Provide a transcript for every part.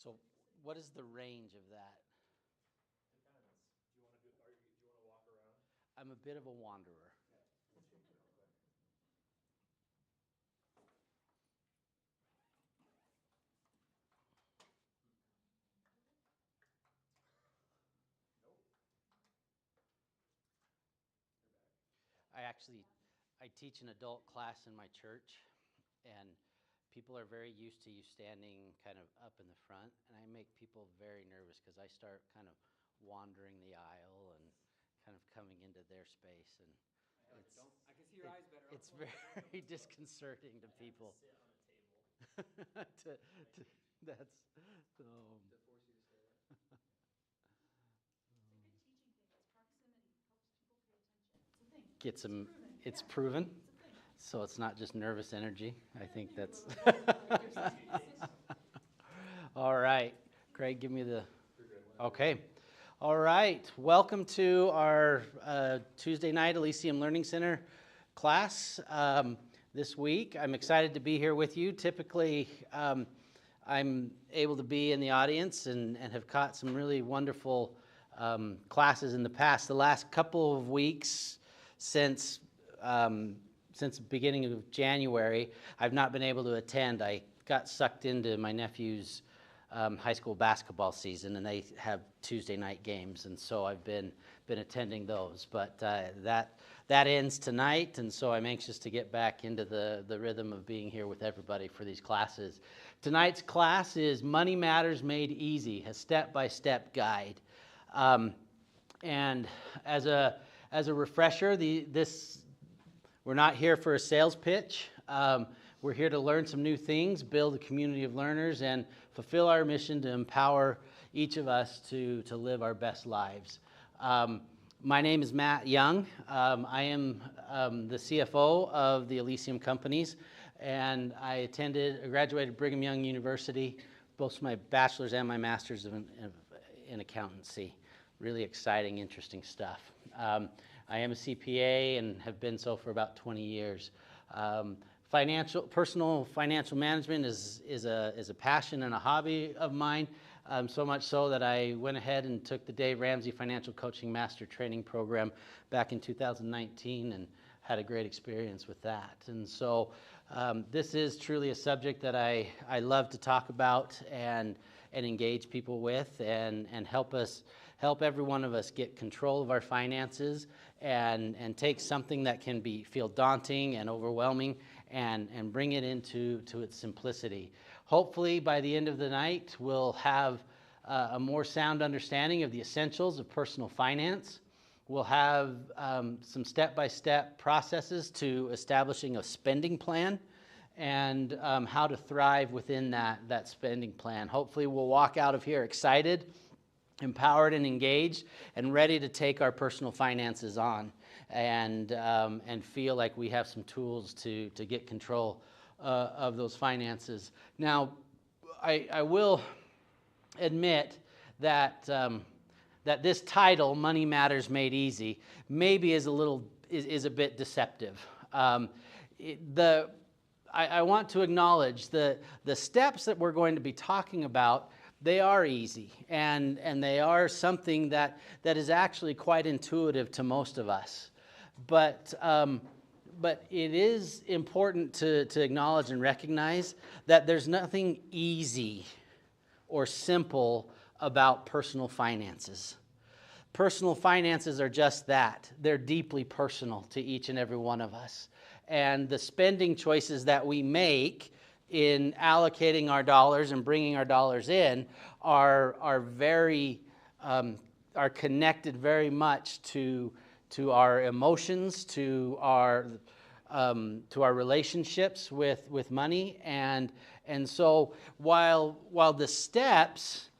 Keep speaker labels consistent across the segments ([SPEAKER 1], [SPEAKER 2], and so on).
[SPEAKER 1] So what is the range of that?
[SPEAKER 2] Depends. Do you want to walk around?
[SPEAKER 1] I'm a bit of a wanderer. I teach an adult class in my church, and people are very used to you standing kind of up in the front, and I make people very nervous because I start kind of wandering the aisle and kind of coming into their space, and
[SPEAKER 3] I can see your eyes better.
[SPEAKER 1] It's very disconcerting to people.
[SPEAKER 2] Sit on a table.
[SPEAKER 1] That's
[SPEAKER 3] To force you to stay there.
[SPEAKER 4] It's a good teaching thing. It's proximity. Helps people pay attention. It's a thing.
[SPEAKER 1] It's proven.
[SPEAKER 4] It's a thing.
[SPEAKER 1] So it's not just nervous energy. I think that's all right. Craig, give me the. Okay. All right. Welcome to our Tuesday night Elysium Learning Center class this week. I'm excited to be here with you. Typically, I'm able to be in the audience and have caught some really wonderful classes in the past. The last couple of weeks since the beginning of January, I've not been able to attend. I got sucked into my nephew's high school basketball season, and they have Tuesday night games, and so I've been attending those. But that ends tonight, and so I'm anxious to get back into the rhythm of being here with everybody for these classes. Tonight's class is Money Matters Made Easy, a step-by-step guide. And as a refresher, we're not here for a sales pitch. We're here to learn some new things, build a community of learners, and fulfill our mission to empower each of us to live our best lives. My name is Matt Young. I am the CFO of the Elysium Companies, and I graduated Brigham Young University, both my bachelor's and my master's in accountancy. Really exciting, interesting stuff. I am a CPA and have been so for about 20 years. Personal financial management is a passion and a hobby of mine, so much so that I went ahead and took the Dave Ramsey Financial Coaching Master Training Program back in 2019 and had a great experience with that. And so this is truly a subject that I love to talk about and engage people with and help every one of us get control of our finances and take something that can feel daunting and overwhelming and bring it into its simplicity. Hopefully by the end of the night we'll have a more sound understanding of the essentials of personal finance. We'll have some step-by-step processes to establishing a spending plan and how to thrive within that spending plan. Hopefully we'll walk out of here excited, empowered and engaged, and ready to take our personal finances on and feel like we have some tools to get control of those finances. Now, I will admit that this title, Money Matters Made Easy, maybe is a bit deceptive. I want to acknowledge the steps that we're going to be talking about. They are easy, and they are something that is actually quite intuitive to most of us. But it is important to acknowledge and recognize that there's nothing easy or simple about personal finances. Personal finances are just that. They're deeply personal to each and every one of us. And the spending choices that we make in allocating our dollars and bringing our dollars in are connected very much to our emotions, to our relationships with money, and so while the steps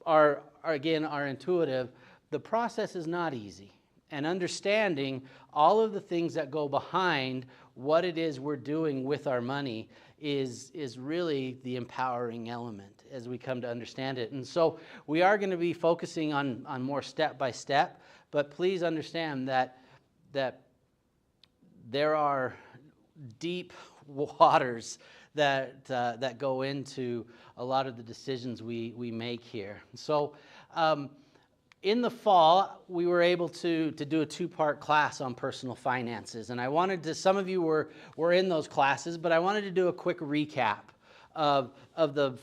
[SPEAKER 1] are intuitive, the process is not easy. And understanding all of the things that go behind what it is we're doing with our money is really the empowering element as we come to understand it. And so we are going to be focusing on more step by step, but please understand that there are deep waters that go into a lot of the decisions we make here. So in the fall, we were able to do a two-part class on personal finances. And I wanted to, some of you were in those classes, but I wanted to do a quick recap of the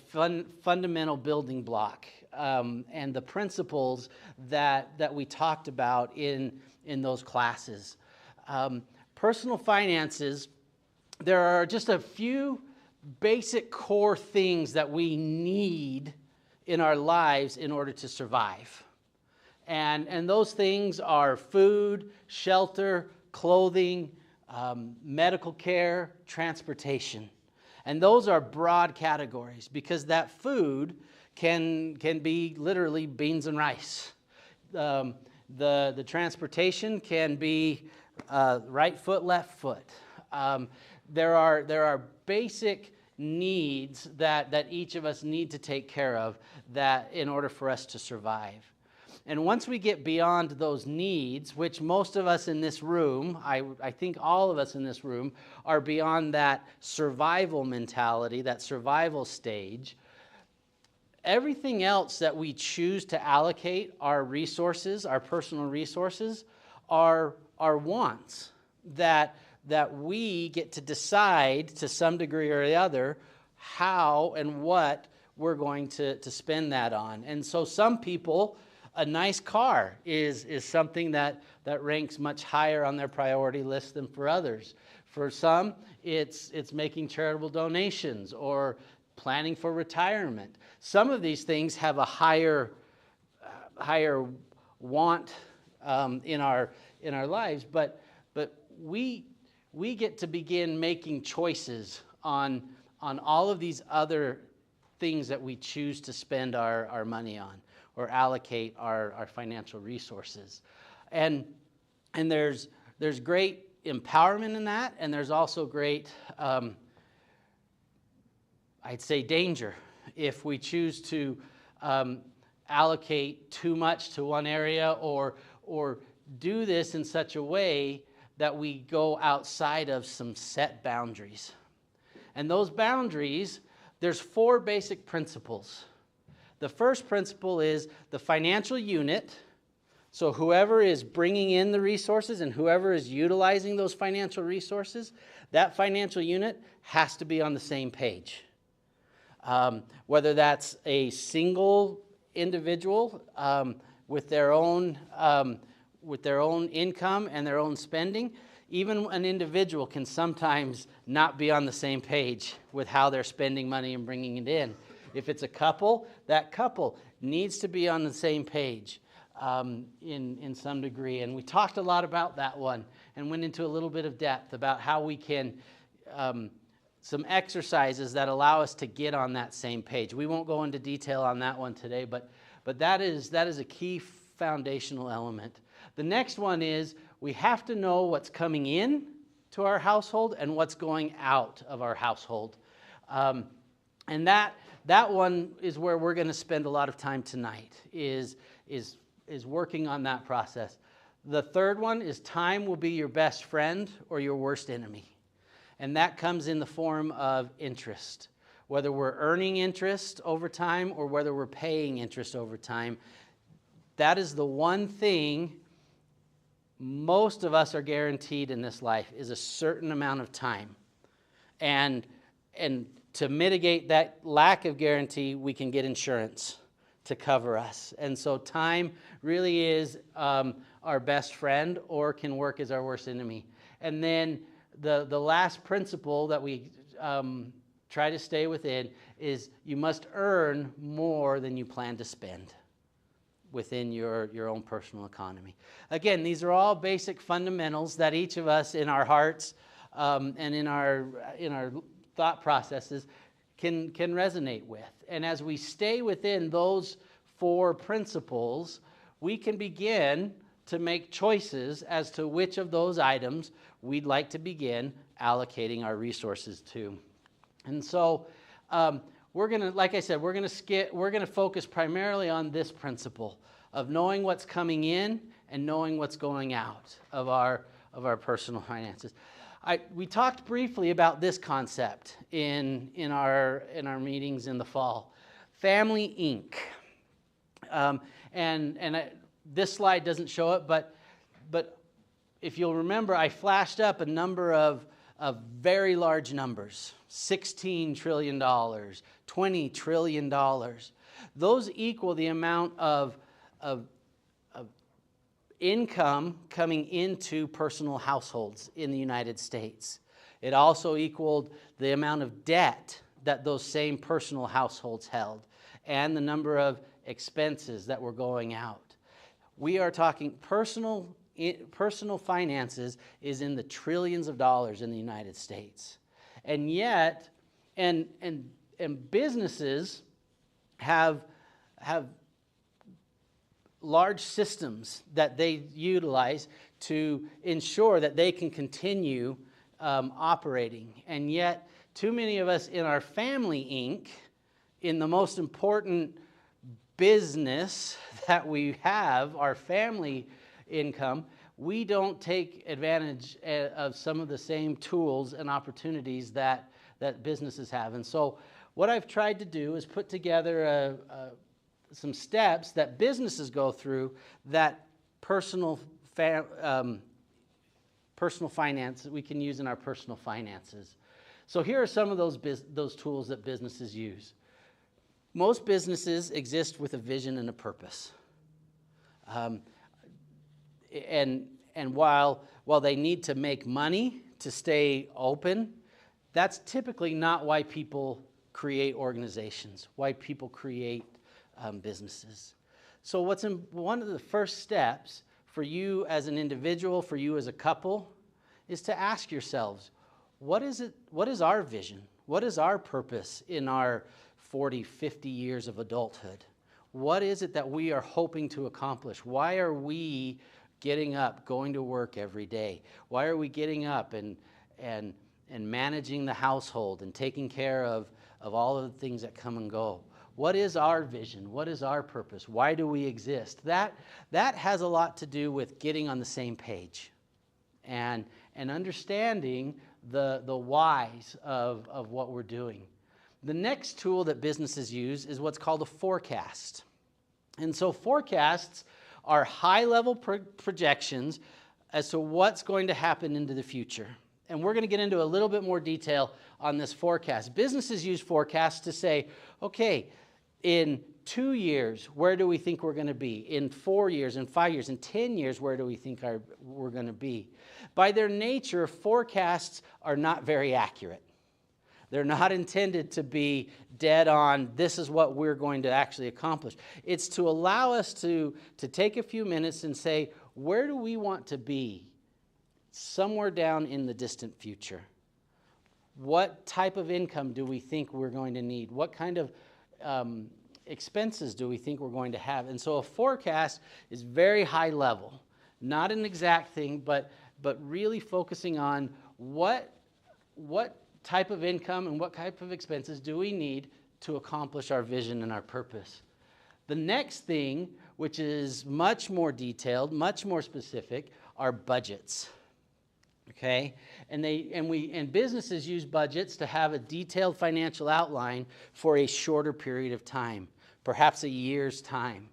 [SPEAKER 1] fundamental building block and the principles that we talked about in those classes. Personal finances, there are just a few basic core things that we need in our lives in order to survive. And those things are food, shelter, clothing, medical care, transportation. And those are broad categories because that food can be literally beans and rice. The transportation can be right foot, left foot. There are basic needs that each of us need to take care of that in order for us to survive. And once we get beyond those needs, which most of us in this room, I think all of us in this room, are beyond that survival mentality, that survival stage, everything else that we choose to allocate our resources, our personal resources, are wants that we get to decide to some degree or the other how and what we're going to spend that on. And so some people, a nice car is something that ranks much higher on their priority list than for others. For some, it's making charitable donations or planning for retirement. Some of these things have a higher want in our lives, but we get to begin making choices on all of these other things that we choose to spend our money on or allocate our financial resources. And there's great empowerment in that, and there's also great, I'd say, danger if we choose to allocate too much to one area or do this in such a way that we go outside of some set boundaries. And those boundaries, there's 4 basic principles. The first principle is the financial unit. So whoever is bringing in the resources and whoever is utilizing those financial resources, that financial unit has to be on the same page. Whether that's a single individual with their own income and their own spending, even an individual can sometimes not be on the same page with how they're spending money and bringing it in. If it's a couple, that couple needs to be on the same page in some degree. And we talked a lot about that one and went into a little bit of depth about how we can, some exercises that allow us to get on that same page. We won't go into detail on that one today, but that is a key foundational element. The next one is we have to know what's coming in to our household and what's going out of our household. And that one is where we're going to spend a lot of time tonight, is working on that process. The third one is time will be your best friend or your worst enemy. And that comes in the form of interest. Whether we're earning interest over time or whether we're paying interest over time, that is the one thing most of us are guaranteed in this life, is a certain amount of time. And to mitigate that lack of guarantee, we can get insurance to cover us. And so time really is our best friend or can work as our worst enemy. And then the last principle that we try to stay within is you must earn more than you plan to spend within your own personal economy. Again, these are all basic fundamentals that each of us in our hearts and in our thought processes can resonate with. And as we stay within those 4 principles, we can begin to make choices as to which of those items we'd like to begin allocating our resources to. And so we're going to, like I said, we're going to focus primarily on this principle of knowing what's coming in and knowing what's going out of our personal finances. We talked briefly about this concept in our meetings in the fall. Family Inc. This slide doesn't show it, but if you'll remember, I flashed up a number of very large numbers: $16 trillion, $20 trillion. Those equal the amount of income coming into personal households in the United States. It also equaled the amount of debt that those same personal households held and the number of expenses that were going out. We are talking personal finances is in the trillions of dollars in the United States. And yet, and businesses have large systems that they utilize to ensure that they can continue operating. And yet, too many of us in our Family Inc., in the most important business that we have, our family income, we don't take advantage of some of the same tools and opportunities that businesses have. And so what I've tried to do is put together some steps that businesses go through that personal finance we can use in our personal finances. So here are some of those tools that businesses use. Most businesses exist with a vision and a purpose. And while they need to make money to stay open, that's typically not why people create organizations, why people create businesses. So one of the first steps for you as an individual, for you as a couple, is to ask yourselves, what is our vision? What is our purpose in our 40, 50 years of adulthood? What is it that we are hoping to accomplish? Why are we getting up, going to work every day? Why are we getting up and managing the household and taking care of all of the things that come and go? What is our vision? What is our purpose? Why do we exist? That has a lot to do with getting on the same page and understanding the whys of what we're doing. The next tool that businesses use is what's called a forecast. And so forecasts are high-level projections as to what's going to happen into the future. And we're going to get into a little bit more detail on this forecast. Businesses use forecasts to say, okay, in 2 years, where do we think we're going to be? In 4 years, in 5 years, in 10 years, where do we think we're going to be? By their nature, forecasts are not very accurate. They're not intended to be dead on, this is what we're going to actually accomplish. It's to allow us to take a few minutes and say, where do we want to be somewhere down in the distant future? What type of income do we think we're going to need? What kind of expenses do we think we're going to have? And so a forecast is very high level, not an exact thing, but really focusing on what type of income and what type of expenses do we need to accomplish our vision and our purpose. The next thing, which is much more detailed, much more specific, are budgets. Okay? And businesses use budgets to have a detailed financial outline for a shorter period of time, perhaps a year's time,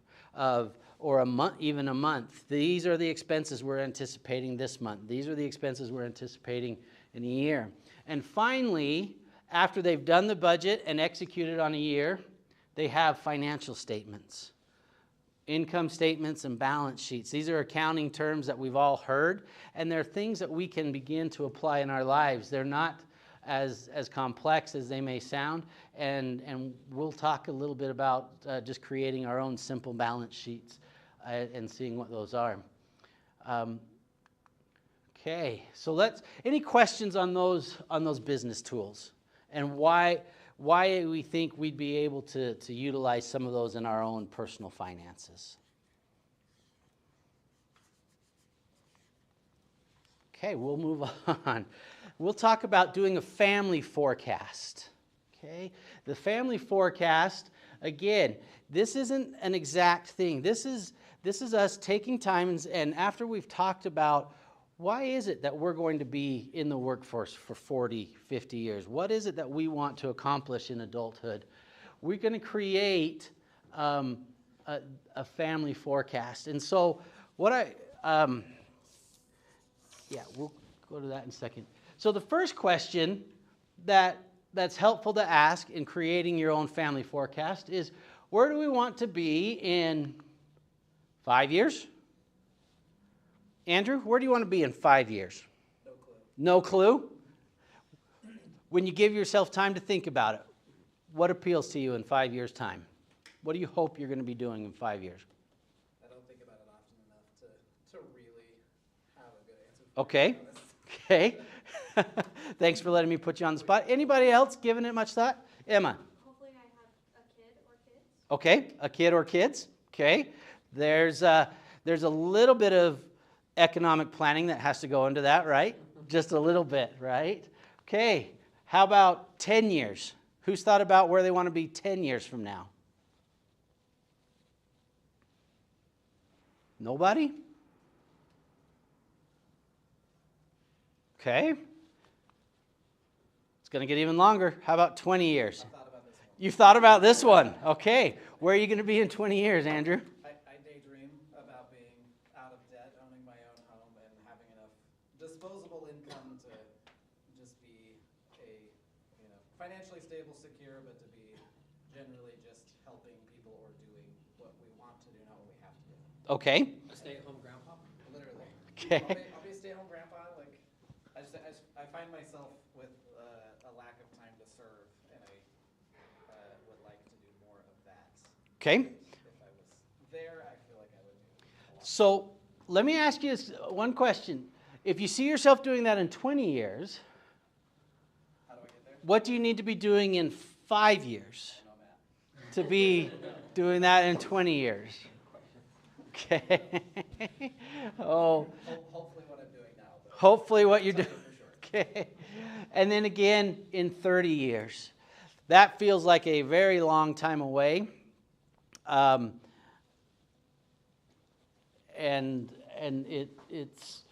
[SPEAKER 1] or a month, even a month. These are the expenses we're anticipating this month. These are the expenses we're anticipating in a year. And finally, after they've done the budget and executed on a year, they have financial statements, income statements and balance sheets. These are accounting terms that we've all heard, and they're things that we can begin to apply in our lives. They're not as complex as they may sound, and we'll talk a little bit about just creating our own simple balance sheets and seeing what those are. Okay, so any questions on those business tools and why we think we'd be able to utilize some of those in our own personal finances? Okay, we'll move on. We'll talk about doing a family forecast. Okay, the family forecast, again, this isn't an exact thing. This is us taking time and after we've talked about why is it that we're going to be in the workforce for 40, 50 years? What is it that we want to accomplish in adulthood? We're going to create a family forecast. And so what we'll go to that in a second. So the first question that's helpful to ask in creating your own family forecast is, where do we want to be in 5 years? Andrew, where do you want to be in 5 years? No clue? When you give yourself time to think about it, what appeals to you in 5 years' time? What do you hope you're going to be doing in 5 years?
[SPEAKER 2] I don't think about it often enough to really have a good answer for
[SPEAKER 1] Okay. Okay. Thanks for letting me put you on the spot. Anybody else giving it much thought? Emma.
[SPEAKER 4] Hopefully I have a kid or kids.
[SPEAKER 1] Okay, a kid or kids. Okay. There's a little bit of economic planning that has to go into that, right? Just a little bit, right? Okay. How about 10 years? Who's thought about where they want to be 10 years from now? Nobody? Okay. It's going to get even longer. How about 20 years? You've thought about this one. Okay. Where are you going to be in 20 years, Andrew?
[SPEAKER 2] I daydream about being out of debt, owning my own home, and having enough disposable income to just be financially stable, secure, but to be generally just helping people or doing what we want to do, not what we have to do.
[SPEAKER 1] Okay.
[SPEAKER 3] A stay-at-home grandpa?
[SPEAKER 2] Literally.
[SPEAKER 1] Okay.
[SPEAKER 2] I'll be a stay-at-home grandpa. Like, I find myself with a lack of time to serve, and I would like to do more of that.
[SPEAKER 1] Okay.
[SPEAKER 2] If I was there, I feel like I would do a lot.
[SPEAKER 1] So let me ask you one question. If you see yourself doing that in 20 years,
[SPEAKER 2] How do I get there?
[SPEAKER 1] what do you need to be doing in 5 years
[SPEAKER 2] I know Matt.
[SPEAKER 1] to be doing that in 20 years? Okay. Oh,
[SPEAKER 2] Hopefully what I'm doing now. But
[SPEAKER 1] hopefully what you're
[SPEAKER 2] I'll
[SPEAKER 1] doing.
[SPEAKER 2] tell you for sure.
[SPEAKER 1] Okay. And then again in 30 years. That feels like a very long time away. And it's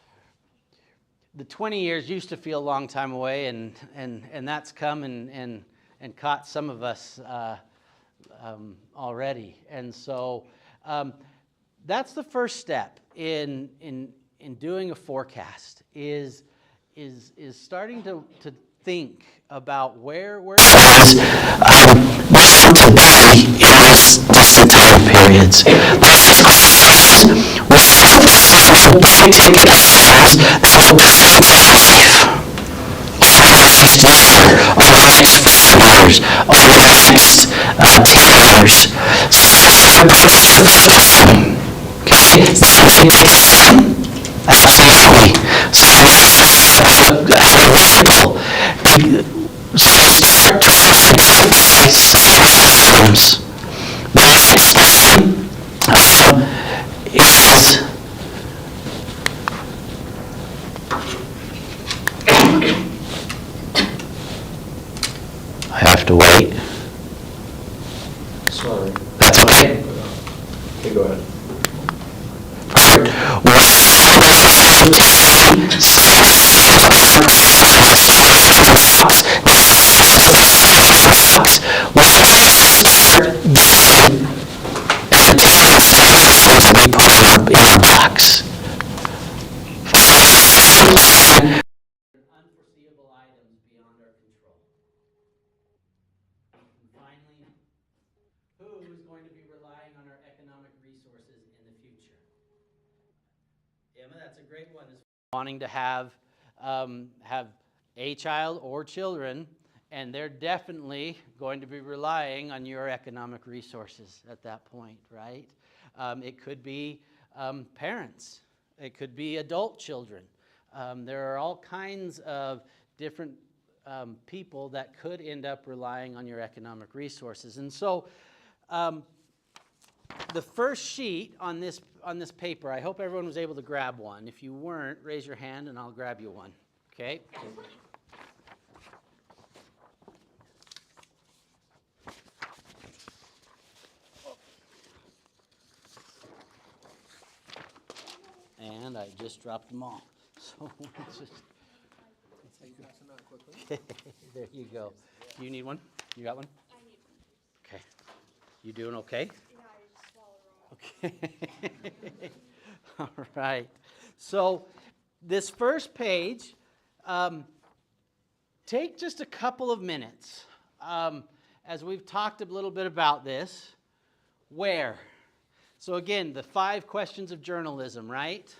[SPEAKER 1] the 20 years used to feel a long time away, and that's come and caught some of us already. And so that's the first step in doing a forecast is starting to think about where we want to be in these time periods. Let's ask questions. What are the 5 big-ticket items that will prevent life over the next year, over the next 5 years, over the next 10 years? So let's approach the first one. Okay? Is it a big-ticket item? Absolutely. So have a ritual. So start trying to identify 5 items. The next item is I have to wait.
[SPEAKER 3] Sorry.
[SPEAKER 1] That's okay.
[SPEAKER 3] Okay, go ahead.
[SPEAKER 1] Unforeseeable items beyond our control. And finally, who is going to be relying on our economic resources in the future? Emma, that's a great one. Wanting to have a child or children, and they're definitely going to be relying on your economic resources at that point, right? It could be parents. It could be adult children. There are all kinds of different people that could end up relying on your economic resources. And so the first sheet on this paper, I hope everyone was able to grab one. If you weren't, raise your hand and I'll grab you one. Okay? And I just dropped them all. So let's just,
[SPEAKER 3] That's how you pass it out quickly.
[SPEAKER 1] there you go. Do you need one? You got one?
[SPEAKER 4] I need one, please.
[SPEAKER 1] Okay. You doing okay?
[SPEAKER 4] Yeah, I just swallowed wrong.
[SPEAKER 1] Okay. All right. So this first page, take just a couple of minutes. As we've talked a little bit about this, where? So again, the 5 questions of journalism, right?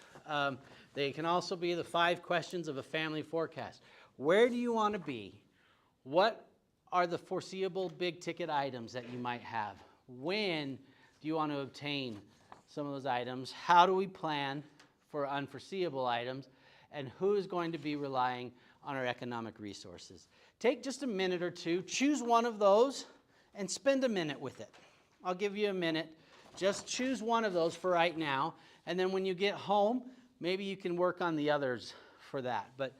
[SPEAKER 1] They can also be the 5 questions of a family forecast. Where do you want to be? What are the foreseeable big ticket items that you might have? When do you want to obtain some of those items? How do we plan for unforeseeable items? And who is going to be relying on our economic resources? Take just a minute or two, choose one of those, and spend a minute with it. I'll give you a minute. Just choose one of those for right now, and then when you get home, maybe you can work on the others for that. But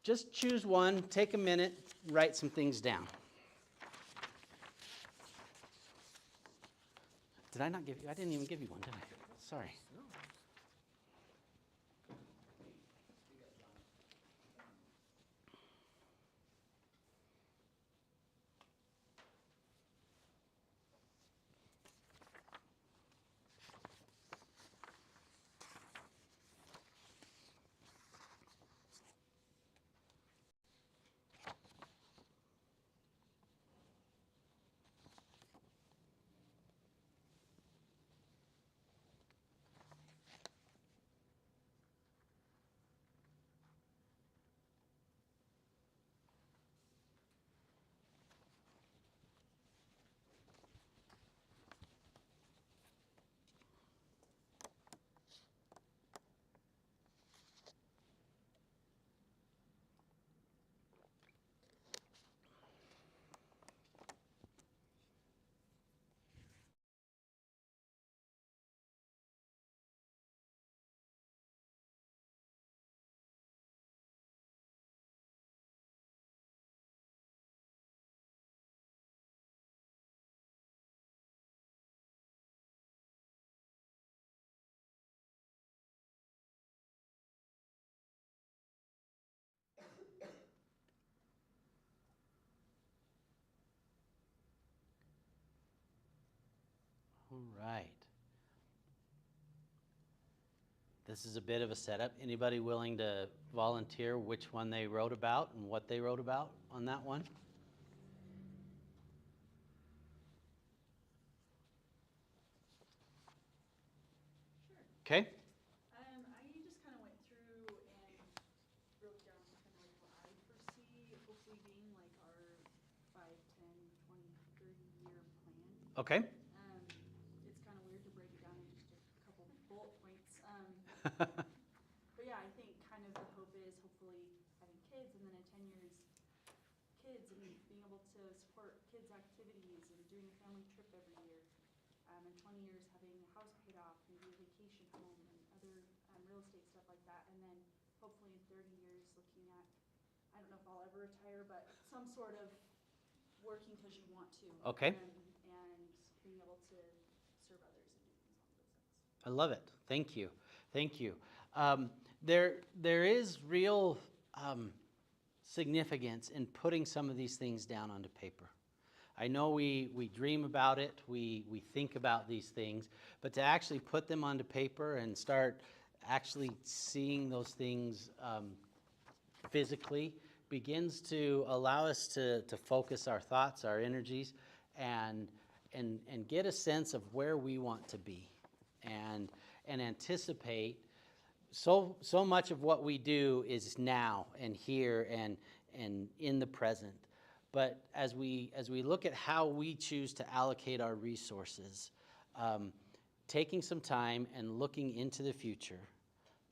[SPEAKER 1] just choose one, take a minute, write some things down. Did I not give you? I didn't even give you one, did I? Sorry. All right. This is a bit of a setup. Anybody willing to volunteer which one they wrote about and what they wrote about on that one?
[SPEAKER 4] Sure.
[SPEAKER 1] Okay.
[SPEAKER 4] I just kind of went through and wrote down kind of like what I foresee hopefully being like our 5, 10, 20, 30-year plan.
[SPEAKER 1] Okay.
[SPEAKER 4] It's kind of weird to break it down in just a couple bullet points. But yeah, I think kind of the hope is hopefully having kids, and then in 10 years, kids and being able to support kids' activities and doing a family trip every year. In 20 years, having a house paid off, maybe a vacation home and other real estate stuff like that. And then hopefully in 30 years, looking at, I don't know if I'll ever retire, but some sort of working because you want to.
[SPEAKER 1] Okay.
[SPEAKER 4] And being able to serve others and do things along those lines.
[SPEAKER 1] I love it. Thank you. Thank you. There is real significance in putting some of these things down onto paper. I know we dream about it, we think about these things, but to actually put them onto paper and start actually seeing those things physically begins to allow us to focus our thoughts, our energies, and get a sense of where we want to be and anticipate. So much of what we do is now and here and in the present. But as we look at how we choose to allocate our resources, taking some time and looking into the future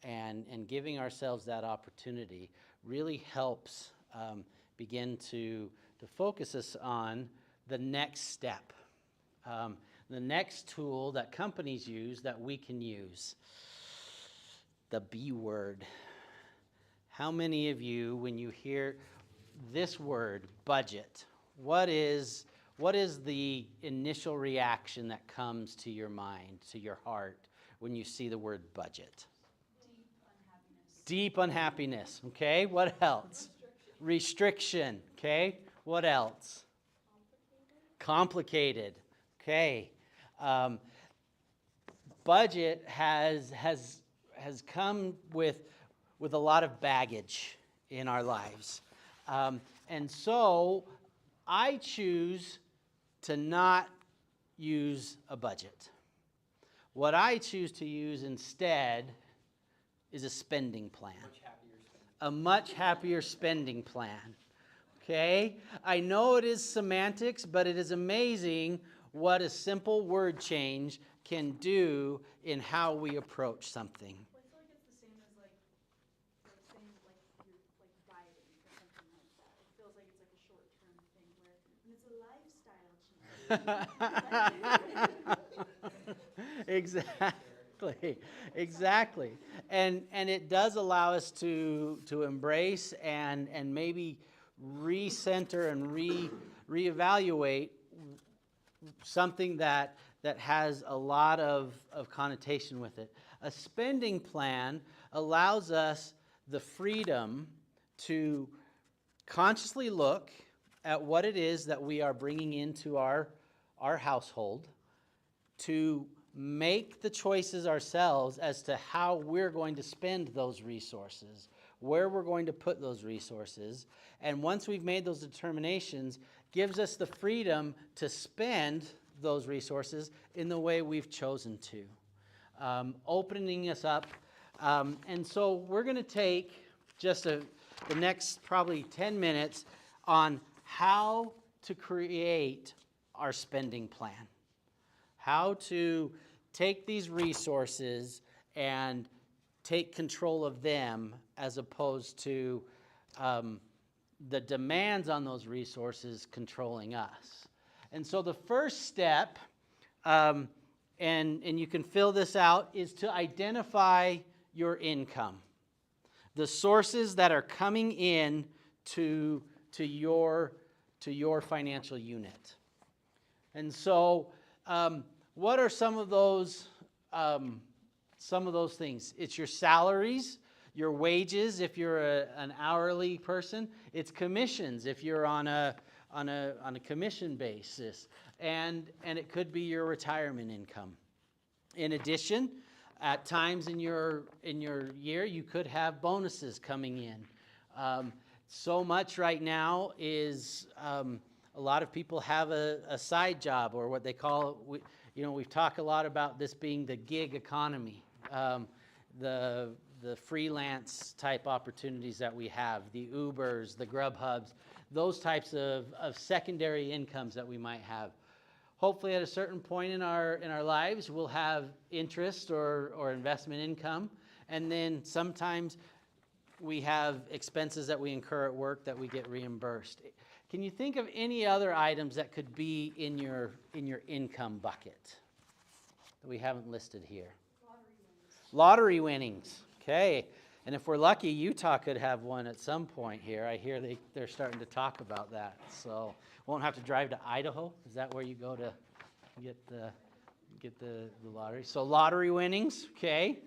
[SPEAKER 1] and giving ourselves that opportunity really helps begin to focus us on the next step, the next tool that companies use that we can use. The B word. How many of you, when you hear this word, budget, what is the initial reaction that comes to your mind, to your heart, when you see the word budget?
[SPEAKER 4] Deep unhappiness.
[SPEAKER 1] Deep unhappiness. Okay, what else? Restriction. Okay, what else? Complicated. Okay. Budget has come with a lot of baggage in our lives. And so I choose to not use a budget. What I choose to use instead is a spending plan. A much happier spending plan. Okay? I know it is semantics, but it is amazing what a simple word change can do in how we approach something.
[SPEAKER 4] Well, I feel like it's the same as like you're dieting or something like that. It feels like it's like a short-term thing where when it's a lifestyle change.
[SPEAKER 1] Exactly. And it does allow us to embrace and maybe recenter and reevaluate something that has a lot of connotation with it. A spending plan allows us the freedom to consciously look at what it is that we are bringing into our household, to make the choices ourselves as to how we're going to spend those resources, where we're going to put those resources. And once we've made those determinations, gives us the freedom to spend those resources in the way we've chosen to, opening us up. And so we're going to take just the next probably 10 minutes on how to create our spending plan. How to take these resources and take control of them as opposed to the demands on those resources controlling us. And so the first step, and you can fill this out, is to identify your income. The sources that are coming in to your financial unit. And so what are some of those things? It's your salaries, your wages if you're an hourly person. It's commissions if you're on a commission basis, and it could be your retirement income. In addition, at times in your year, you could have bonuses coming in. So much right now is a lot of people have a side job, or what they call, we've talked a lot about this being the gig economy, the freelance type opportunities that we have, the Ubers, the Grubhubs, those types of secondary incomes that we might have. Hopefully at a certain point in our lives, we'll have interest or investment income, and then sometimes we have expenses that we incur at work that we get reimbursed. Can you think of any other items that could be in your income bucket that we haven't listed here? Lottery winnings. Okay. And if we're lucky, Utah could have one at some point here. I hear they're starting to talk about that. So won't have to drive to Idaho. Is that where you go to get the lottery? So lottery winnings. Okay.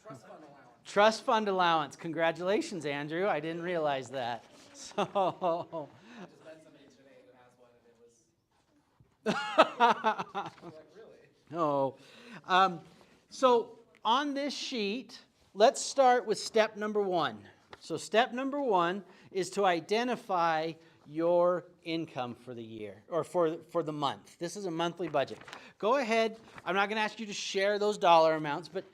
[SPEAKER 2] Trust fund allowance.
[SPEAKER 1] Trust fund allowance. Congratulations, Andrew. I didn't realize that. So
[SPEAKER 2] I just met somebody today who has one, and it was like, really?
[SPEAKER 1] no. So on this sheet, let's start with step number 1. So step number 1 is to identify your income for the year, or for the month. This is a monthly budget. Go ahead. I'm not going to ask you to share those dollar amounts, but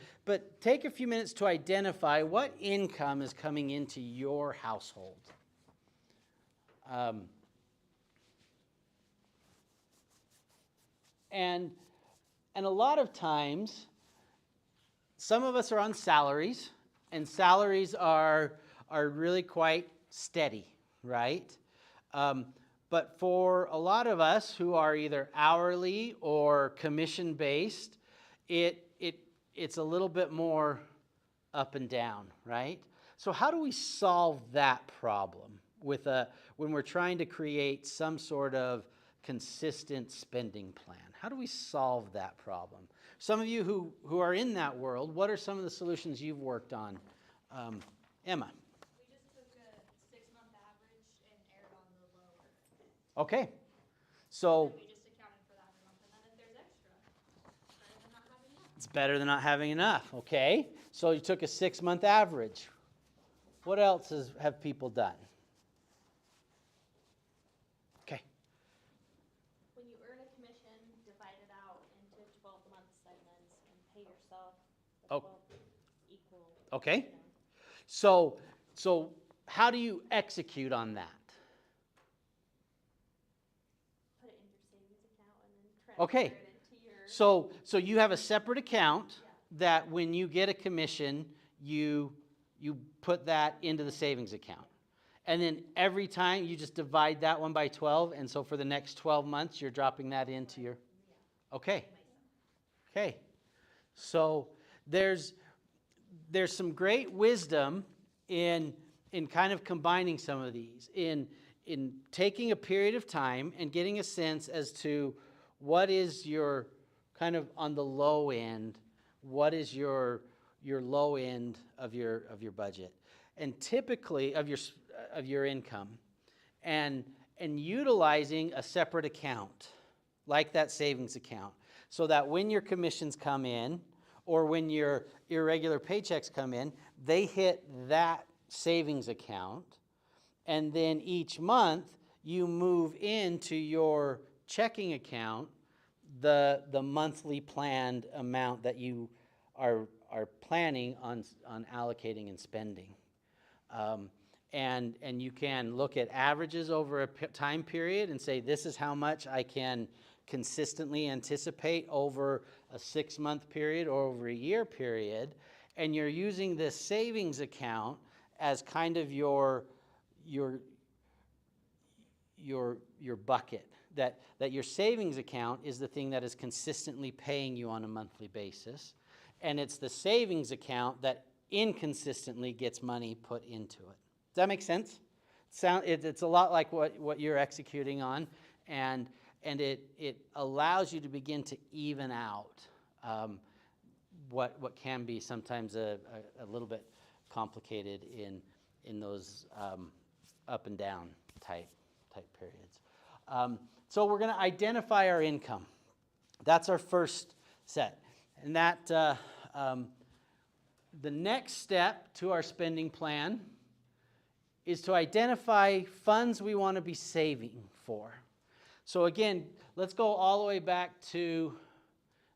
[SPEAKER 1] take a few minutes to identify what income is coming into your household. And a lot of times, some of us are on salaries, and salaries are really quite steady, right? But for a lot of us who are either hourly or commission-based, it's a little bit more up and down, right? So how do we solve that problem when we're trying to create some sort of consistent spending plan? How do we solve that problem? Some of you who are in that world, what are some of the solutions you've worked on Emma.
[SPEAKER 5] We just took a 6-month average and erred on the lower.
[SPEAKER 1] Okay. So
[SPEAKER 5] We just accounted for that every month, and then if there's extra, better than not having enough.
[SPEAKER 1] it's better than not having enough. Okay. So you took a 6-month average. What else have people done? Okay.
[SPEAKER 5] When you earn a commission, divide it out into 12-month segments and pay yourself the
[SPEAKER 1] Oh.
[SPEAKER 5] 12 equal.
[SPEAKER 1] Okay.
[SPEAKER 5] you know.
[SPEAKER 1] So how do you execute on that?
[SPEAKER 5] Put it in your savings account and then transfer
[SPEAKER 1] Okay.
[SPEAKER 5] it into your.
[SPEAKER 1] So you have a separate account that when you get a commission, you put that into the savings account. And then every time you just divide that one by 12, and so for the next 12 months, you're dropping that into your, okay. Okay. So there's some great wisdom in kind of combining some of these, in taking a period of time and getting a sense as to what is your kind of on the low end, what is your low end of your budget, and typically of your income, and utilizing a separate account like that savings account, so that when your commissions come in or when your irregular paychecks come in, they hit that savings account, and then each month you move into your checking account the monthly planned amount that you are planning on allocating and spending. And you can look at averages over a time period and say, this is how much I can consistently anticipate over a 6-month period or over a year period. And you're using this savings account as kind of your bucket. That your savings account is the thing that is consistently paying you on a monthly basis. And it's the savings account that inconsistently gets money put into it. Does that make sense? It's a lot like what you're executing on, and it allows you to begin to even out what can be sometimes a little bit complicated in those up and down type periods. So we're going to identify our income. That's our first set. And that the next step to our spending plan is to identify funds we want to be saving for. So again, let's go all the way back to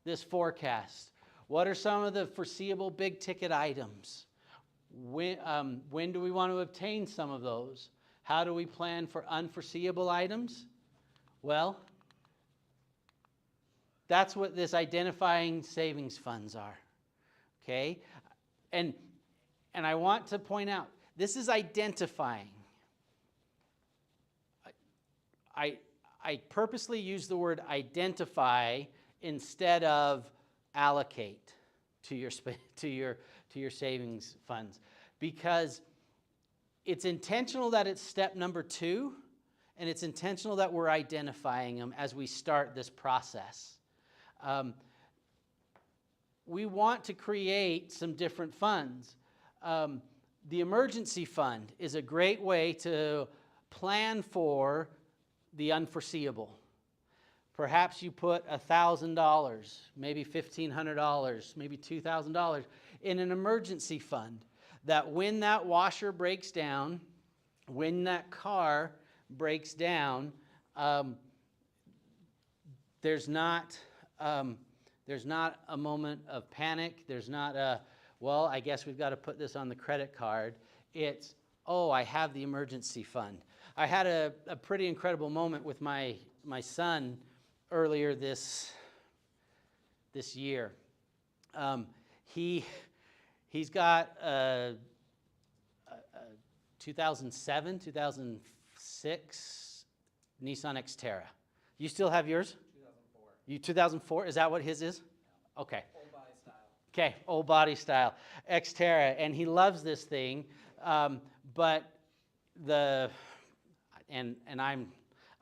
[SPEAKER 1] this forecast. What are some of the foreseeable big ticket items? When do we want to obtain some of those? How do we plan for unforeseeable items? Well, that's what this identifying savings funds are. Okay? And I want to point out, this is identifying. I purposely use the word identify instead of allocate to your savings funds, because it's intentional that it's step number 2, and it's intentional that we're identifying them as we start this process. We want to create some different funds. The emergency fund is a great way to plan for the unforeseeable. Perhaps you put $1,000, maybe $1,500, maybe $2,000 in an emergency fund, that when that washer breaks down, when that car breaks down, there's not a moment of panic. There's not a, well, I guess we've got to put this on the credit card. It's, oh, I have the emergency fund. I had a pretty incredible moment with my son earlier this year. He's got a 2007, 2006 Nissan Xterra. You still have yours?
[SPEAKER 2] 2004.
[SPEAKER 1] You 2004? Is that what his is? Okay.
[SPEAKER 2] Old body style.
[SPEAKER 1] Okay, old body style, Xterra, and he loves this thing, but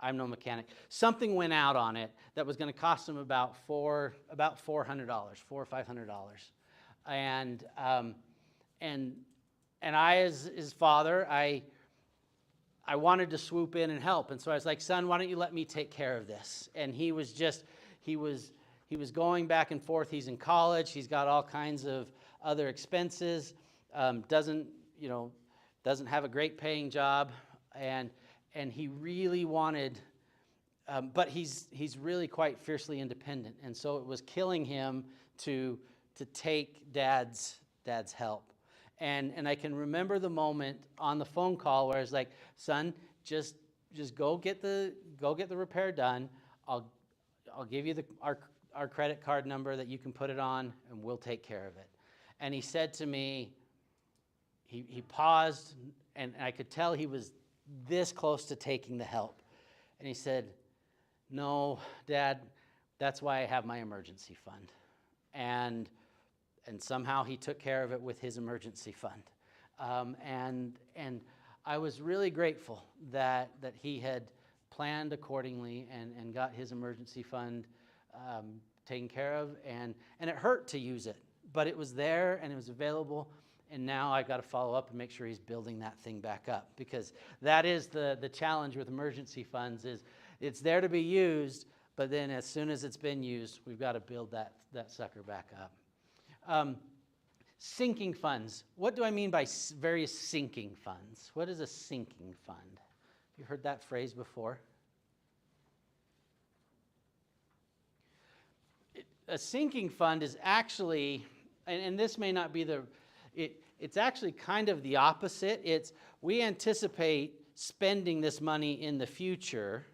[SPEAKER 1] I'm no mechanic. Something went out on it that was going to cost him about $400, $400 or $500, and and I, as his father, I wanted to swoop in and help. And so I was like, son, why don't you let me take care of this? And he was going back and forth. He's in college. He's got all kinds of other expenses. Doesn't have a great paying job. And he really wanted, but he's really quite fiercely independent. And so it was killing him to take dad's help. And I can remember the moment on the phone call where I was like, son, just go get the repair done. I'll give you our credit card number that you can put it on, and we'll take care of it. And he said to me, he paused, and I could tell he was this close to taking the help. And he said, no, Dad, that's why I have my emergency fund. And somehow he took care of it with his emergency fund. And I was really grateful that he had planned accordingly and got his emergency fund taken care of. And it hurt to use it, but it was there and it was available. And now I've got to follow up and make sure he's building that thing back up, because that is the challenge with emergency funds, is it's there to be used, but then as soon as it's been used, we've got to build that sucker back up. Sinking funds. What do I mean by various sinking funds? What is a sinking fund? You heard that phrase before? A sinking fund is actually, and this may not be it's actually kind of the opposite. We anticipate spending this money in the future,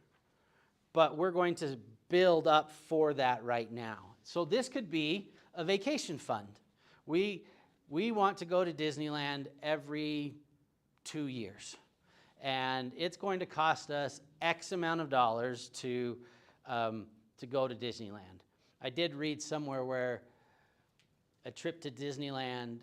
[SPEAKER 1] but we're going to build up for that right now. So this could be a vacation fund. We want to go to Disneyland every 2 years, and it's going to cost us X amount of dollars to go to Disneyland. I did read somewhere where a trip to Disneyland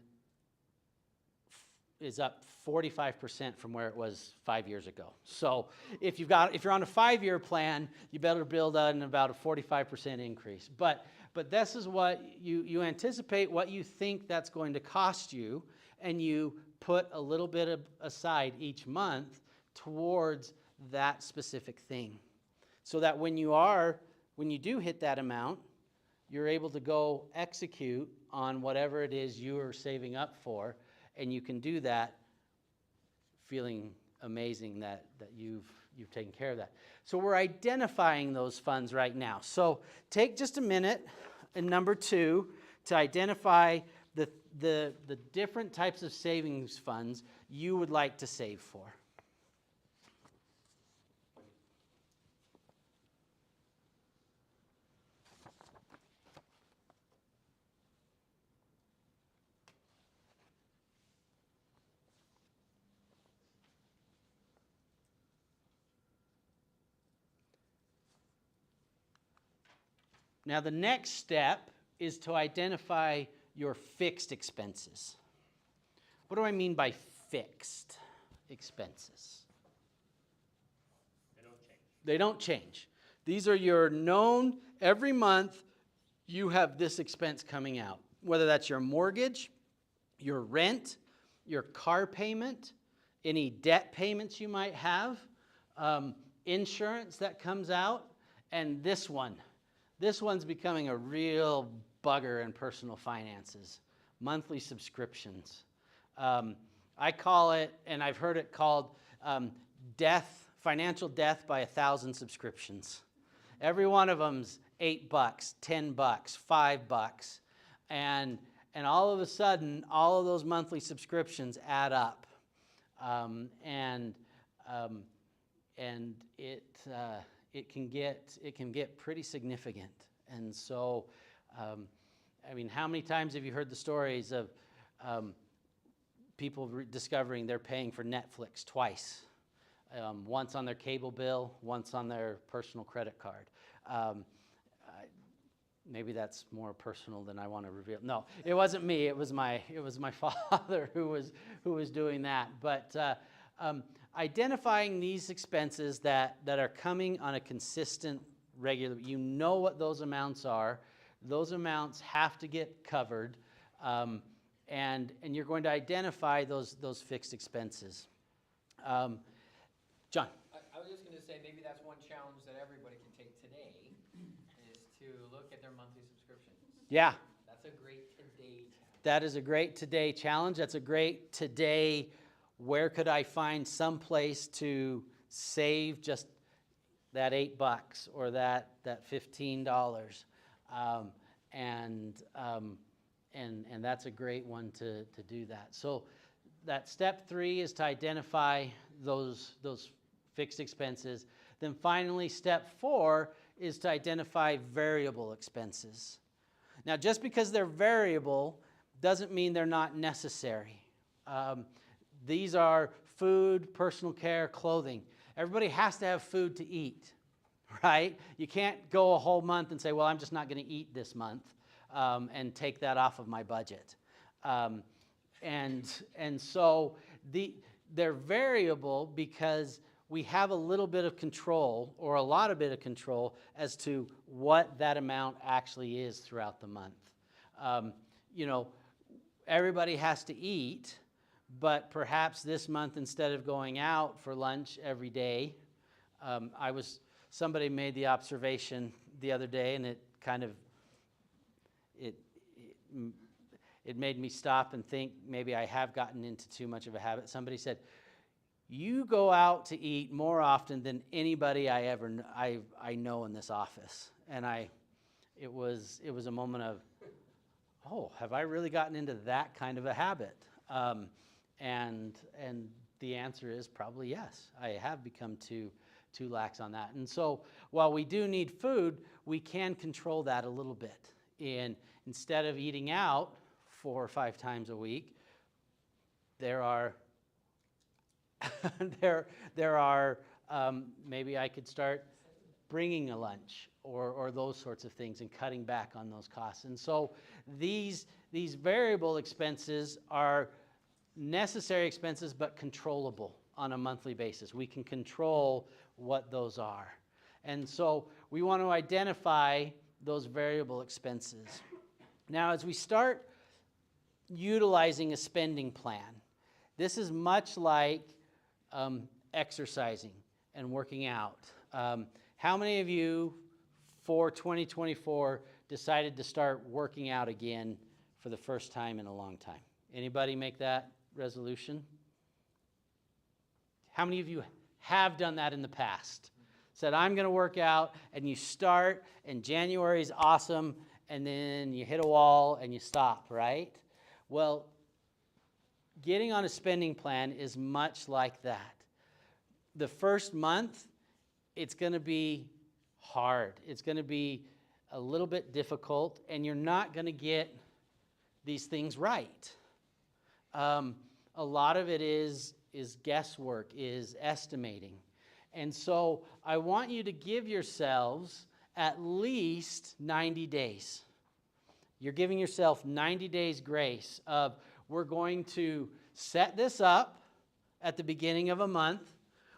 [SPEAKER 1] is up 45% from where it was 5 years ago. So if you're on a 5-year plan, you better build on about a 45% increase. But this is what you anticipate, what you think that's going to cost you, and you put a little bit aside each month towards that specific thing, so that when you do hit that amount, you're able to go execute on whatever it is you are saving up for, and you can do that feeling amazing that you've taken care of that. So we're identifying those funds right now. So take just a minute in number 2 to identify the different types of savings funds you would like to save for. Now, the next step is to identify your fixed expenses. What do I mean by fixed expenses? They don't change. These are your known, every month you have this expense coming out, whether that's your mortgage, your rent, your car payment, any debt payments you might have, insurance that comes out, and this one. This one's becoming a real bugger in personal finances, monthly subscriptions. I call it, and I've heard it called financial death by 1,000 subscriptions. Every one of them's $8, $10, $5, and all of a sudden, all of those monthly subscriptions add up, and it can get pretty significant. And so, I mean, how many times have you heard the stories of people discovering they're paying for Netflix twice? Once on their cable bill, once on their personal credit card. Maybe that's more personal than I want to reveal. No, it wasn't me. It was my father who was doing that. But identifying these expenses that are coming on a consistent, regular, you know what those amounts are. Those amounts have to get covered, and you're going to identify those fixed expenses. John?
[SPEAKER 3] I was just gonna say, maybe that's one challenge that everybody can take today, is to look at their monthly subscription.
[SPEAKER 1] Yeah.
[SPEAKER 3] That's a great today challenge.
[SPEAKER 1] That is a great today challenge. That's a great today, where could I find some place to save just that $8 or that $15? And that's a great one to do that. So that step 3 is to identify those fixed expenses. Then finally, step 4 is to identify variable expenses. Now, just because they're variable doesn't mean they're not necessary. These are food, personal care, clothing. Everybody has to have food to eat, right? You can't go a whole month and say, well, I'm just not going to eat this month, and take that off of my budget. And so they're variable because we have a little bit of control, or a lot of bit of control, as to what that amount actually is throughout the month. You know, everybody has to eat, but perhaps this month, instead of going out for lunch every day, somebody made the observation the other day, and it kind of, it made me stop and think maybe I have gotten into too much of a habit. Somebody said, you go out to eat more often than anybody I know in this office. And it was a moment of, oh, have I really gotten into that kind of a habit? And the answer is probably yes. I have become too lax on that. And so while we do need food, we can control that a little bit. Instead of eating out 4 or 5 times a week, there are maybe I could start bringing a lunch or those sorts of things, and cutting back on those costs. And so these variable expenses are necessary expenses, but controllable on a monthly basis. We can control what those are. And so we want to identify those variable expenses. Now, as we start utilizing a spending plan, this is much like exercising and working out. How many of you for 2024 decided to start working out again for the first time in a long time? Anybody make that resolution? How many of you have done that in the past? Said, I'm going to work out, and you start, and January is awesome, and then you hit a wall and you stop, right? Well, getting on a spending plan is much like that. The first month, it's going to be hard. It's going to be a little bit difficult, and you're not going to get these things right. A lot of it is guesswork, is estimating. And so I want you to give yourselves at least 90 days. You're giving yourself 90 days grace of, we're going to set this up at the beginning of a month.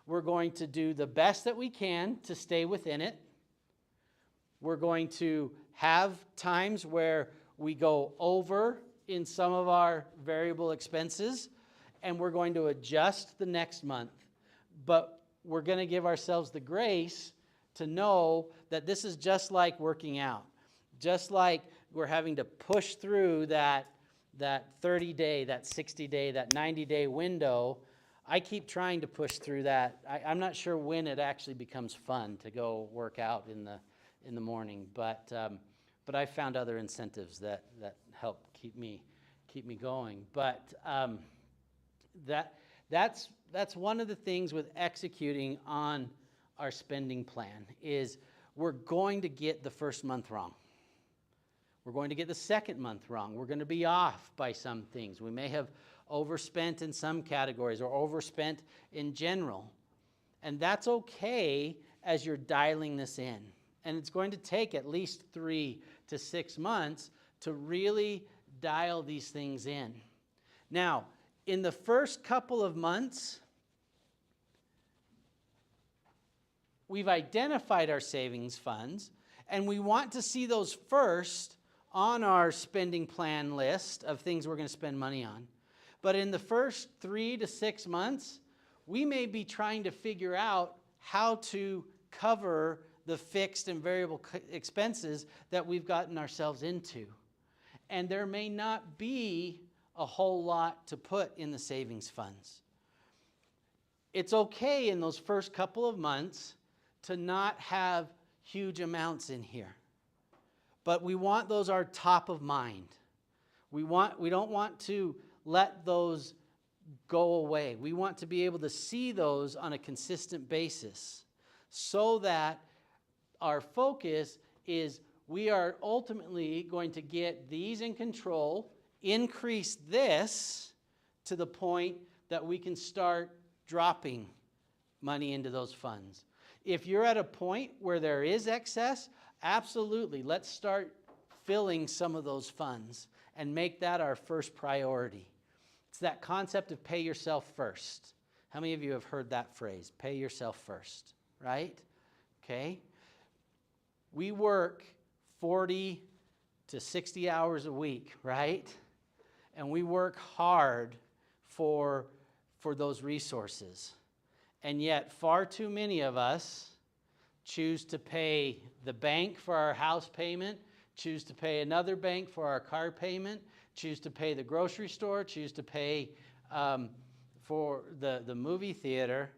[SPEAKER 1] We're going to do the best that we can to stay within it. We're going to have times where we go over in some of our variable expenses, and we're going to adjust the next month. But we're going to give ourselves the grace to know that this is just like working out. Just like we're having to push through that 30-day, that 60-day, that 90-day window. I keep trying to push through that. I'm not sure when it actually becomes fun to go work out in the morning, but I found other incentives that help keep me going. But that's one of the things with executing on our spending plan, is we're going to get the first month wrong. We're going to get the second month wrong. We're going to be off by some things. We may have overspent in some categories, or overspent in general. And that's okay as you're dialing this in. And it's going to take at least 3 to 6 months to really dial these things in. Now, in the first couple of months, we've identified our savings funds, and we want to see those first on our spending plan list of things we're going to spend money on. But in the first 3 to 6 months, we may be trying to figure out how to cover the fixed and variable expenses that we've gotten ourselves into. And there may not be a whole lot to put in the savings funds. It's okay in those first couple of months to not have huge amounts in here. But we want those are top of mind. We don't want to let those go away. We want to be able to see those on a consistent basis so that our focus is we are ultimately going to get these in control, increase this to the point that we can start dropping money into those funds. If you're at a point where there is excess, absolutely, let's start filling some of those funds and make that our first priority. It's that concept of pay yourself first. How many of you have heard that phrase? Pay yourself first, right? Okay. We work 40 to 60 hours a week, right? And we work hard for those resources. And yet far too many of us choose to pay the bank for our house payment, choose to pay another bank for our car payment, choose to pay the grocery store, choose to pay for the movie theater,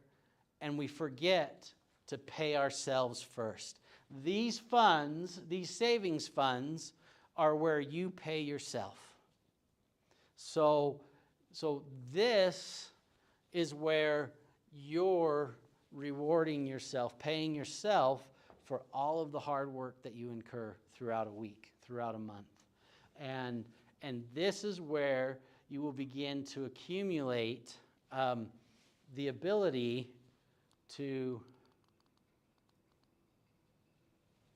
[SPEAKER 1] and we forget to pay ourselves first. These funds, these savings funds, are where you pay yourself. So this is where you're rewarding yourself, paying yourself for all of the hard work that you incur throughout a week, throughout a month. And this is where you will begin to accumulate the ability to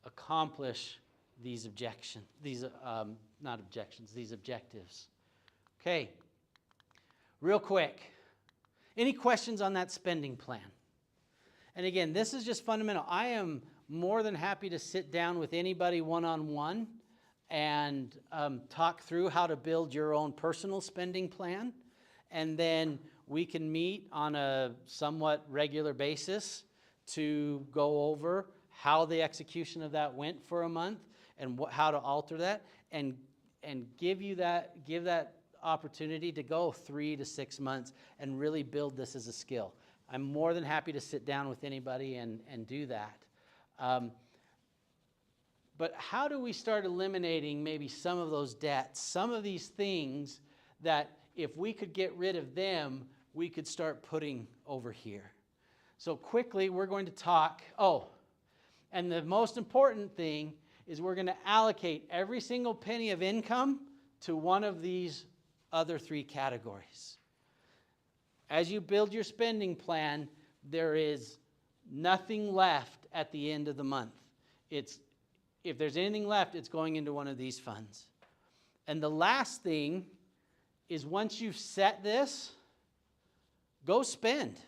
[SPEAKER 1] accomplish these objectives. Okay, real quick. Any questions on that spending plan? And again, this is just fundamental. I am more than happy to sit down with anybody one-on-one and talk through how to build your own personal spending plan. And then we can meet on a somewhat regular basis to go over how the execution of that went for a month and how to alter that and give that opportunity to go 3 to 6 months and really build this as a skill. I'm more than happy to sit down with anybody and do that. But how do we start eliminating maybe some of those debts, some of these things that if we could get rid of them, we could start putting over here? So quickly, we're going to talk, and the most important thing is we're going to allocate every single penny of income to one of these other 3 categories. As you build your spending plan, there is nothing left at the end of the month. If there's anything left, it's going into one of these funds. And the last thing is once you've set this, go spend.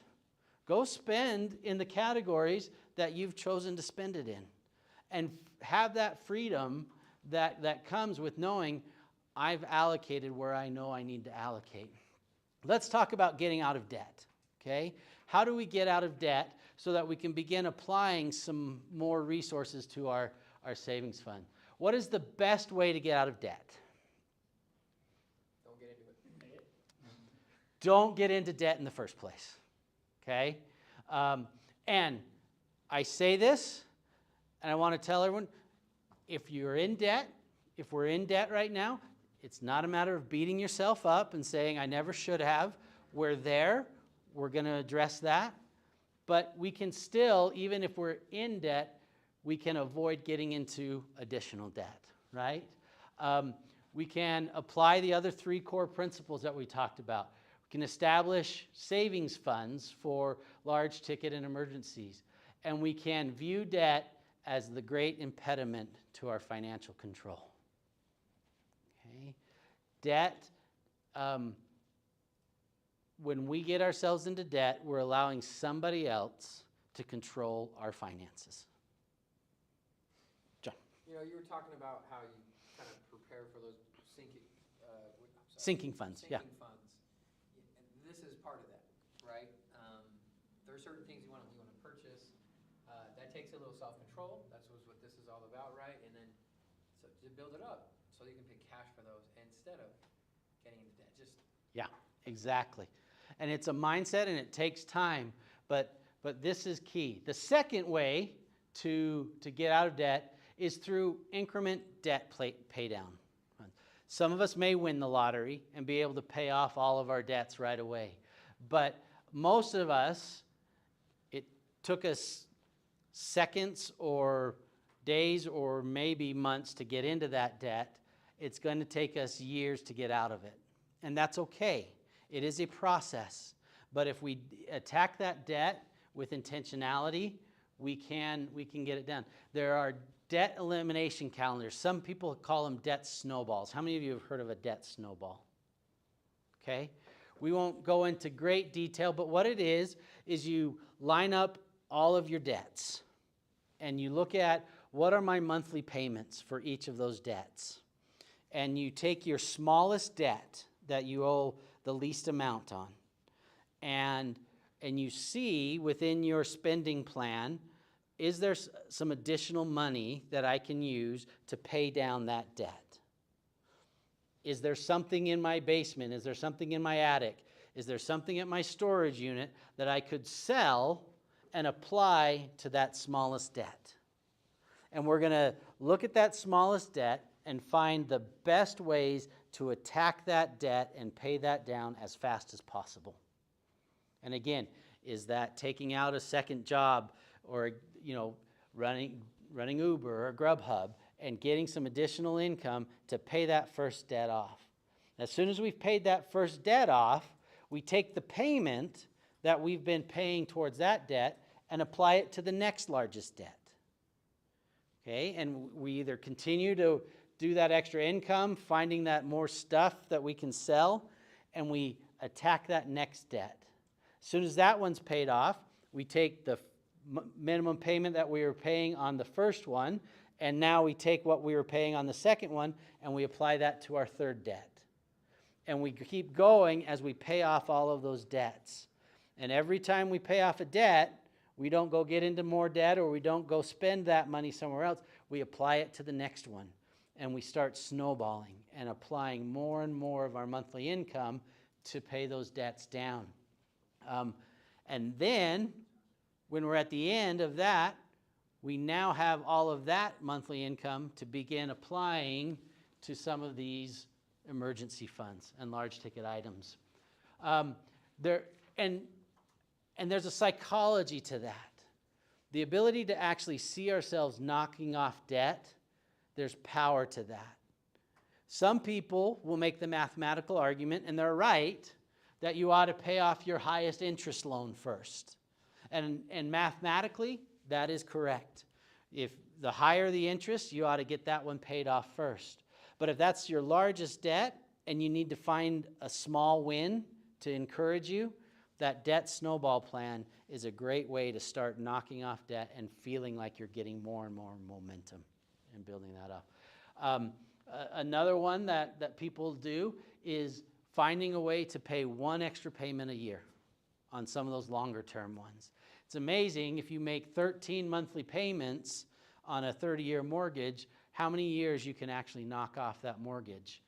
[SPEAKER 1] Go spend in the categories that you've chosen to spend it in. And have that freedom that comes with knowing I've allocated where I know I need to allocate. Let's talk about getting out of debt, okay? How do we get out of debt so that we can begin applying some more resources to our savings fund? What is the best way to get out of debt?
[SPEAKER 3] Don't get into it.
[SPEAKER 1] Don't get into debt in the first place, okay? And I say this, and I want to tell everyone, if you're in debt, if we're in debt right now, it's not a matter of beating yourself up and saying, I never should have. We're there. We're going to address that. But we can still, even if we're in debt, we can avoid getting into additional debt, right? We can apply the other 3 core principles that we talked about. We can establish savings funds for large ticket and emergencies. And we can view debt as the great impediment to our financial control. Okay? Debt, when we get ourselves into debt, we're allowing somebody else to control our finances. John.
[SPEAKER 3] You know, you were talking about how you kind of prepare for those sinking,
[SPEAKER 1] Sinking funds, yeah.
[SPEAKER 3] Sinking funds. And this is part of that, right? There are certain things you want to purchase. That takes a little self-control. That's what this is all about, right? And then so to build it up so you can pay cash for those instead of getting into debt.
[SPEAKER 1] Yeah, exactly. And it's a mindset and it takes time, but this is key. The second way to get out of debt is through increment debt pay down. Some of us may win the lottery and be able to pay off all of our debts right away. But most of us, it took us seconds or days or maybe months to get into that debt. It's going to take us years to get out of it. And that's okay. It is a process. But if we attack that debt with intentionality, we can get it done. There are debt elimination calendars. Some people call them debt snowballs. How many of you have heard of a debt snowball? Okay. We won't go into great detail, but what it is you line up all of your debts and you look at what are my monthly payments for each of those debts. And you take your smallest debt that you owe the least amount on. And you see within your spending plan, is there some additional money that I can use to pay down that debt? Is there something in my basement? Is there something in my attic? Is there something at my storage unit that I could sell and apply to that smallest debt? And we're going to look at that smallest debt and find the best ways to attack that debt and pay that down as fast as possible. And again, is that taking out a second job or running Uber or Grubhub and getting some additional income to pay that first debt off? As soon as we've paid that first debt off, we take the payment that we've been paying towards that debt and apply it to the next largest debt. Okay, and we either continue to do that extra income, finding that more stuff that we can sell, and we attack that next debt. As soon as that one's paid off, we take the minimum payment that we were paying on the first one, and now we take what we were paying on the second one, and we apply that to our third debt. And we keep going as we pay off all of those debts. And every time we pay off a debt, we don't go get into more debt or we don't go spend that money somewhere else. We apply it to the next one. And we start snowballing and applying more and more of our monthly income to pay those debts down. And then, when we're at the end of that, we now have all of that monthly income to begin applying to some of these emergency funds and large ticket items. And there's a psychology to that. The ability to actually see ourselves knocking off debt, there's power to that. Some people will make the mathematical argument, and they're right, that you ought to pay off your highest interest loan first. And mathematically, that is correct. If the higher the interest, you ought to get that one paid off first. But if that's your largest debt and you need to find a small win to encourage you, that debt snowball plan is a great way to start knocking off debt and feeling like you're getting more and more momentum and building that up. Another one that people do is finding a way to pay one extra payment a year on some of those longer term ones. It's amazing if you make 13 monthly payments on a 30-year mortgage, how many years you can actually knock off that mortgage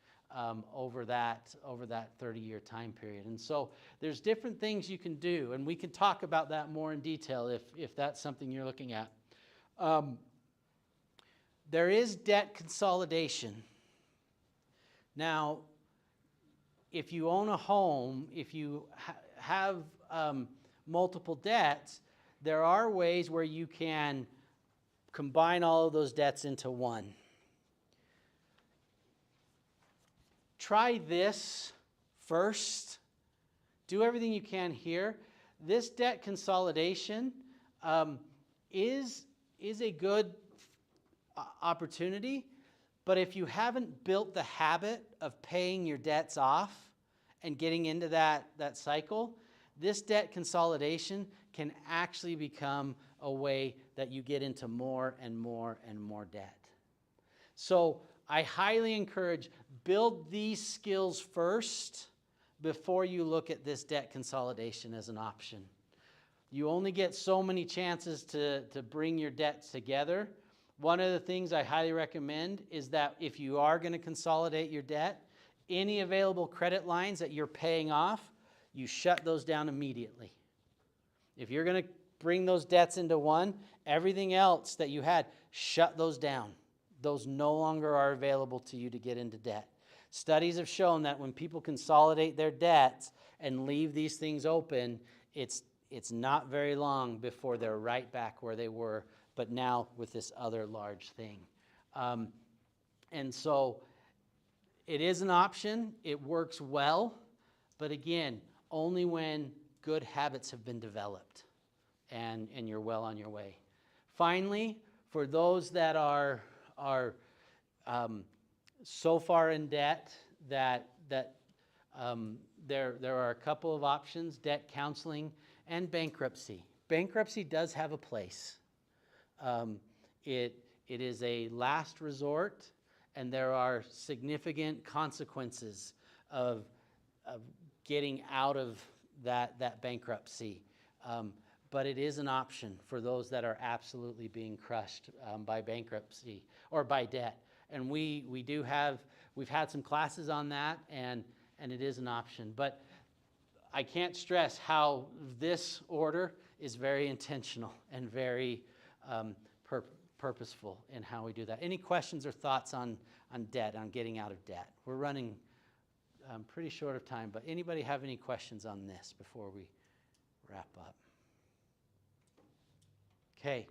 [SPEAKER 1] over that 30-year time period. And so there's different things you can do, and we can talk about that more in detail if that's something you're looking at. There is debt consolidation. Now, if you own a home, if you have multiple debts, there are ways where you can combine all of those debts into one. Try this first. Do everything you can here. This debt consolidation is a good opportunity, but if you haven't built the habit of paying your debts off and getting into that cycle, this debt consolidation can actually become a way that you get into more and more and more debt. So I highly encourage, build these skills first before you look at this debt consolidation as an option. You only get so many chances to bring your debts together. One of the things I highly recommend is that if you are going to consolidate your debt, any available credit lines that you're paying off, you shut those down immediately. If you're going to bring those debts into one, everything else that you had, shut those down. Those no longer are available to you to get into debt. Studies have shown that when people consolidate their debts and leave these things open, it's not very long before they're right back where they were, but now with this other large thing. And so it is an option. It works well, but again, only when good habits have been developed and you're well on your way. Finally, for those that are so far in debt that there are a couple of options: debt counseling and bankruptcy. Bankruptcy does have a place. It is a last resort, and there are significant consequences of getting out of that bankruptcy. But it is an option for those that are absolutely being crushed by bankruptcy or by debt. And we've had some classes on that, and it is an option. But I can't stress how this order is very intentional and very purposeful in how we do that. Any questions or thoughts on debt, on getting out of debt? We're running pretty short of time, but anybody have any questions on this before we wrap up? Okay,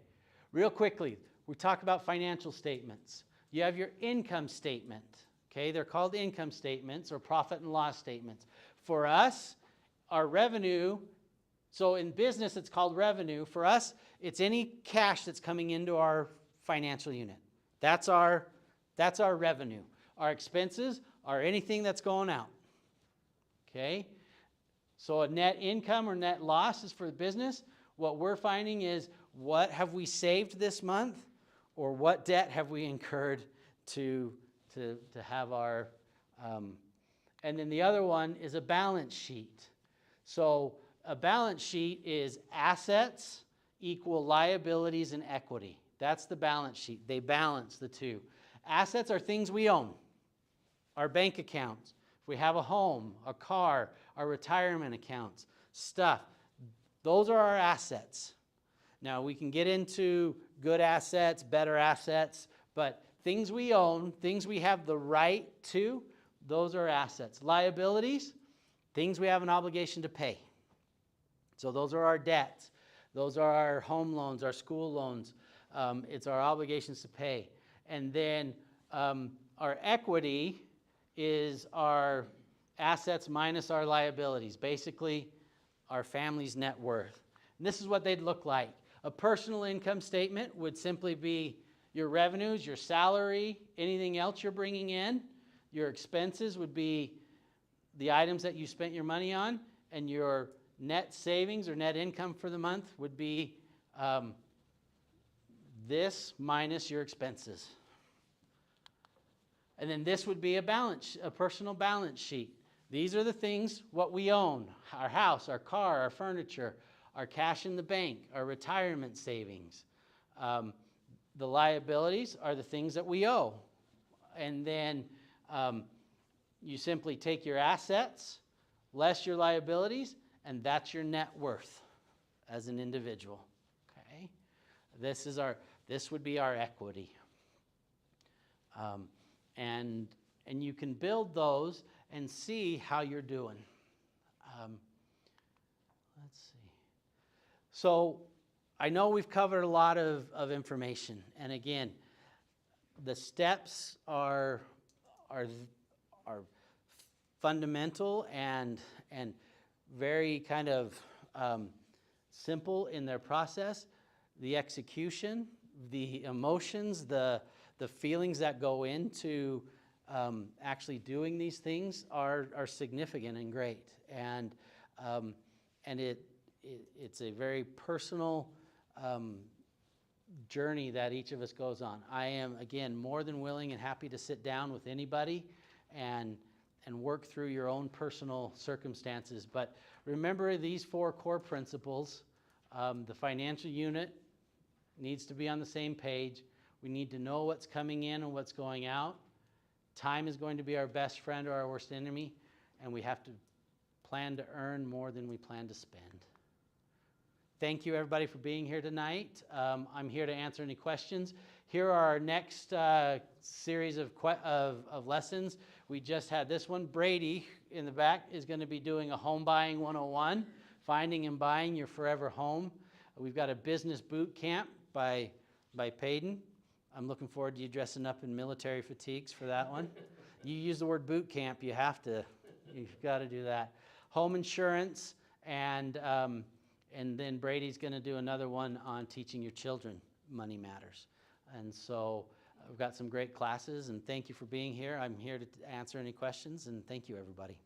[SPEAKER 1] real quickly, we talk about financial statements. You have your income statement. Okay, they're called income statements or profit and loss statements. For us, our revenue, so in business it's called revenue. For us, it's any cash that's coming into our financial unit. That's our revenue. Our expenses are anything that's going out. Okay? So a net income or net loss is for the business. What we're finding is, what have we saved this month, or what debt have we incurred to have our, and then the other one is a balance sheet. So a balance sheet is assets equal liabilities and equity. That's the balance sheet. They balance the two. Assets are things we own. Our bank accounts. If we have a home, a car, our retirement accounts, stuff. Those are our assets. Now, we can get into good assets, better assets, but things we own, things we have the right to, those are assets. Liabilities, things we have an obligation to pay. So those are our debts. Those are our home loans, our school loans. It's our obligations to pay. And then our equity is our assets minus our liabilities, basically our family's net worth. And this is what they'd look like. A personal income statement would simply be your revenues, your salary, anything else you're bringing in. Your expenses would be the items that you spent your money on, and your net savings or net income for the month would be this minus your expenses. And then this would be a personal balance sheet. These are the things, what we own: our house, our car, our furniture, our cash in the bank, our retirement savings. The liabilities are the things that we owe. And then you simply take your assets, less your liabilities, and that's your net worth as an individual. Okay? This would be our equity. And you can build those and see how you're doing. Let's see. So I know we've covered a lot of information. And again, the steps are fundamental and very kind of simple in their process. The execution, the emotions, the feelings that go into actually doing these things are significant and great. And it's a very personal journey that each of us goes on. I am, again, more than willing and happy to sit down with anybody and work through your own personal circumstances. But remember these 4 core principles. The financial unit needs to be on the same page. We need to know what's coming in and what's going out. Time is going to be our best friend or our worst enemy, and we have to plan to earn more than we plan to spend. Thank you, everybody, for being here tonight. I'm here to answer any questions. Here are our next series of lessons. We just had this one. Brady in the back is going to be doing a home buying 101, finding and buying your forever home. We've got a business boot camp by Payton. I'm looking forward to you dressing up in military fatigues for that one. You use the word boot camp, you've got to do that. Home insurance, and then Brady's going to do another one on teaching your children money matters. And so we've got some great classes, and thank you for being here. I'm here to answer any questions, and thank you, everybody.